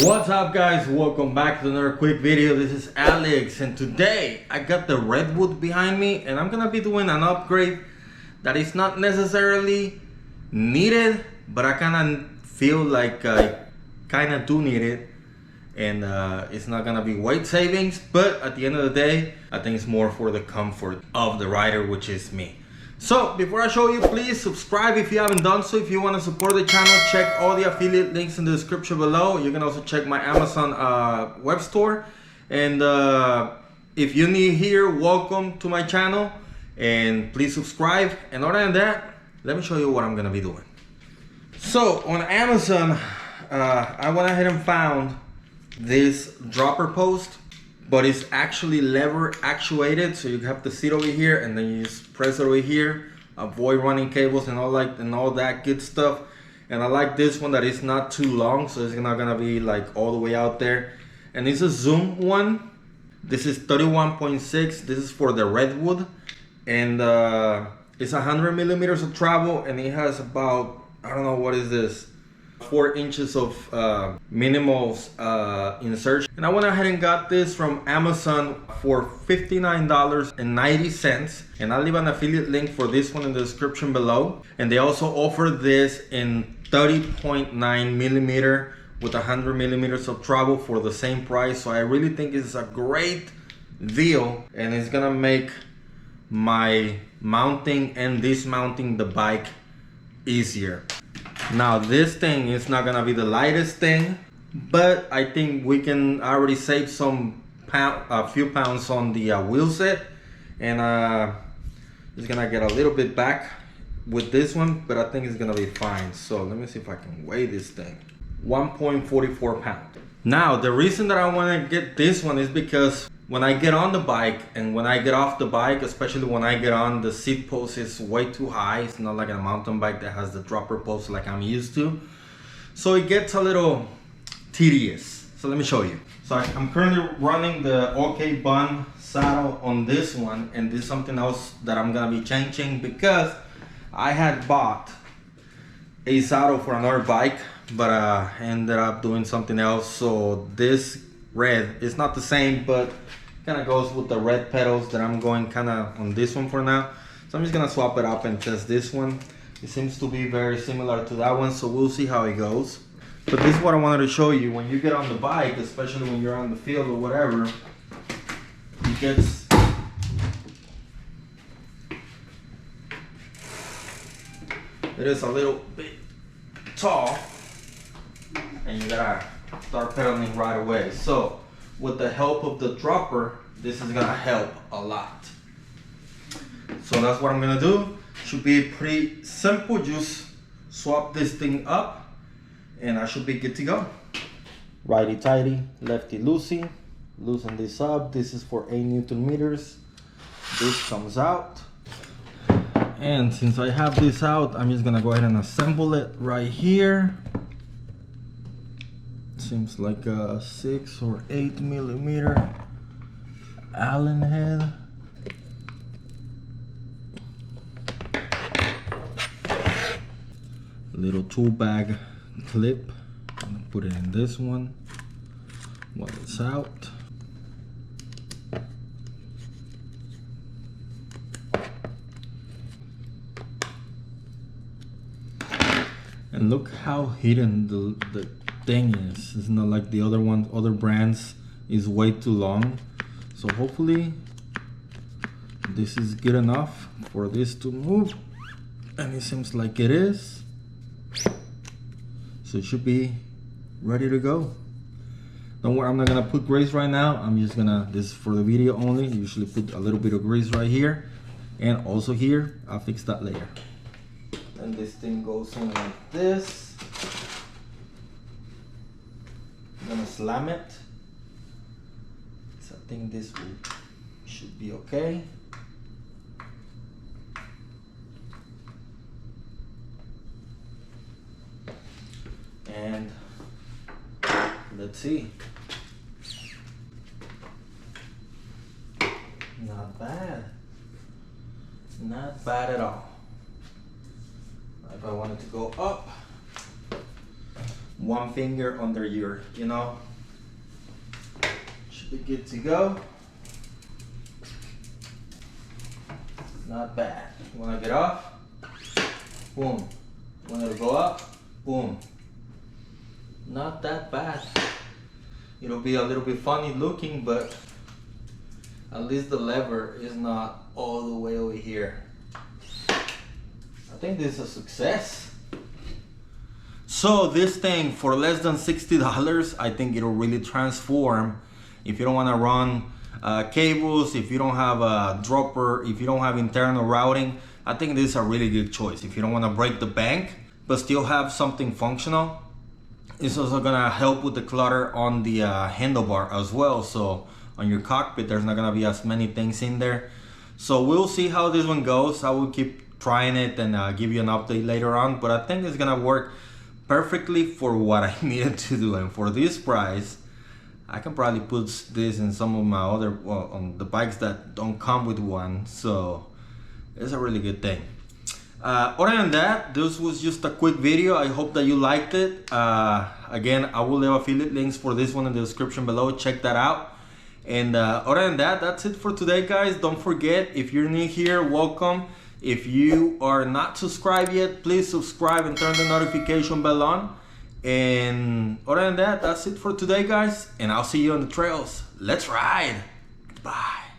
What's up guys, welcome back to another quick video. This is Alex and today I got the redwood behind me and I'm gonna be doing an upgrade that is not necessarily needed, but I kinda feel like I kinda do need it, and it's not gonna be weight savings, but at the end of the day I think it's more for the comfort of the rider, which is me. So before I show you, please subscribe if you haven't done so. If you want to support the channel, check all the affiliate links in the description below. You can also check my Amazon web store, and if you're new here, welcome to my channel and please subscribe. And other than that, let me show you what I'm gonna be doing. So on Amazon, I went ahead and found this dropper post, but it's actually lever actuated, so you have the seat over here and then you just press it over here, avoid running cables and all that good stuff. And I like this one that is not too long, so it's not gonna be like all the way out there. And it's a zoom one. This is 31.6. this is for the redwood, and it's 100 millimeters of travel, and it has about, I don't know, what is this, 4 inches of minimal insertion. And I went ahead and got this from Amazon for $59.90, and I'll leave an affiliate link for this one in the description below. And they also offer this in 30.9 millimeter with 100 millimeters of travel for the same price. So I really think it's a great deal, and it's gonna make my mounting and dismounting the bike easier. Now this thing is not gonna be the lightest thing, but I think we can already save a few pounds on the wheel set, and it's gonna get a little bit back with this one, but I think it's gonna be fine. So let me see if I can weigh this thing. 1.44 pounds. Now the reason that I want to get this one is because when I get on the bike and when I get off the bike, especially when I get on, the seat post is way too high. It's not like a mountain bike that has the dropper post like I'm used to. So it gets a little tedious. So let me show you. So I'm currently running the OK Bun saddle on this one, and this is something else that I'm gonna be changing because I had bought a saddle for another bike, but I ended up doing something else. So this red is not the same, but kind of goes with the red pedals that I'm going kind of on this one for now. So I'm just gonna swap it up and test this one. It seems to be very similar to that one, so we'll see how it goes. But this is what I wanted to show you. When you get on the bike, especially when you're on the field or whatever, it gets it is a little bit tall, and you gotta start pedaling right away. So with the help of the dropper, this is gonna help a lot. So that's what I'm gonna do. Should be pretty simple. Just swap this thing up and I should be good to go. Righty tighty, lefty loosey. Loosen this up. This is for 8 Newton meters. This comes out. And since I have this out, I'm just gonna go ahead and assemble it right here. Seems like a 6 or 8 millimeter Allen head. Little tool bag clip. I'm gonna put it in this one while it's out. And look how hidden the thing is. It's not like the other brands is way too long. So hopefully this is good enough for this to move, and it seems like it is. So it should be ready to go. Don't worry, I'm not gonna put grease right now. I'm just gonna, this is for the video only. Usually put a little bit of grease right here, and also here. I'll fix that later. And this thing goes in like this. I'm gonna slam it. So I think this should be okay. And let's see. Not bad. Not bad at all. If I wanted to go up, one finger under your, you know, should be good to go. Not bad. You wanna get off? Boom. You want it to go up? Boom. Not that bad. It'll be a little bit funny looking, but at least the lever is not all the way over here. I think this is a success. So this thing for less than $60, I think it'll really transform. If you don't want to run cables, if you don't have a dropper, if you don't have internal routing, I think this is a really good choice. If you don't want to break the bank but still have something functional, it's also gonna help with the clutter on the handlebar as well. So on your cockpit, there's not gonna be as many things in there. So we'll see how this one goes. I will keep trying it and give you an update later on, but I think it's gonna work perfectly for what I needed to do. And for this price, I can probably put this in some of my other, well, on the bikes that don't come with one. So it's a really good thing. Other than that, this was just a quick video. I hope that you liked it. Again, I will leave affiliate links for this one in the description below. Check that out. And other than that, that's it for today, guys. Don't forget, if you're new here, welcome. If you are not subscribed yet, please subscribe and turn the notification bell on. And other than that, that's it for today, guys. And I'll see you on the trails. Let's ride. Bye.